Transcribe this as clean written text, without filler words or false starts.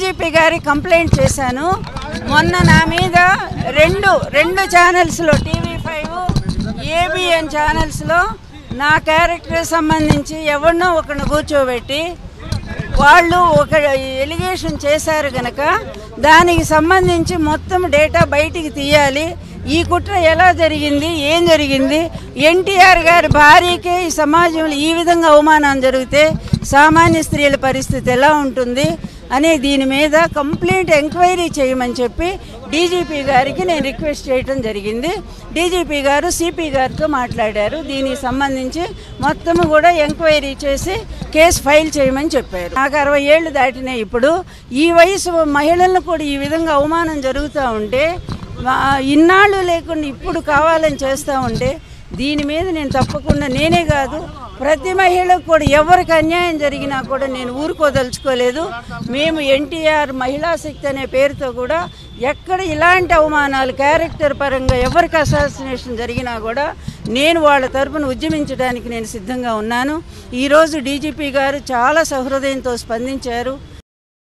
DGP గారి complaint చేశాను. మొన్న నా మీద రెండు ఛానల్స్లో TV5 ABN ఛానల్స్లో నా క్యారెక్టర్ సంబంధించి ఎవరినో ఒకరిని కూర్చోబెట్టి వాళ్ళు ఒక ఎలిగేషన్ చేశారు కనుక దానికి సంబంధించి మొత్తం డేటా బయటికి తీయాలి. ఈ కుట్ర ఎలా జరిగింది, ఏం జరిగింది, ఎన్టీఆర్ గారి భార్యకే ఈ సమాజంలో ఈ విధంగా అవమానం జరిగితే సామాన్య స్త్రీల పరిస్థితి ఎలా ఉంటుంది అనే దీని మీద కంప్లీట్ ఎంక్వైరీ చేయమని చెప్పి డీజీపీ గారికి నేను రిక్వెస్ట్ చేయడం జరిగింది. డీజీపీ గారు సిపి గారితో మాట్లాడారు. దీనికి సంబంధించి మొత్తము కూడా ఎంక్వైరీ చేసి కేసు ఫైల్ చేయమని చెప్పారు. నాకు 60 ఏళ్ళు దాటినాయి. ఇప్పుడు ఈ వయసు మహిళలను కూడా ఈ విధంగా అవమానం జరుగుతూ ఉంటే, ఇన్నాళ్ళు లేకుండా ఇప్పుడు కావాలని చేస్తూ ఉంటే దీని మీద నేను తప్పకుండా, నేనే కాదు ప్రతి మహిళకు కూడా ఎవరికి అన్యాయం జరిగినా కూడా నేను ఊరుకోదలుచుకోలేదు. మేము ఎన్టీఆర్ మహిళా శక్తి అనే పేరుతో కూడా ఎక్కడ ఇలాంటి అవమానాలు క్యారెక్టర్ పరంగా ఎవరికి అసాసినేషన్ జరిగినా కూడా నేను వాళ్ళ తరపున ఉద్యమించడానికి నేను సిద్ధంగా ఉన్నాను. ఈరోజు డీజీపీ గారు చాలా సహృదయంతో స్పందించారు.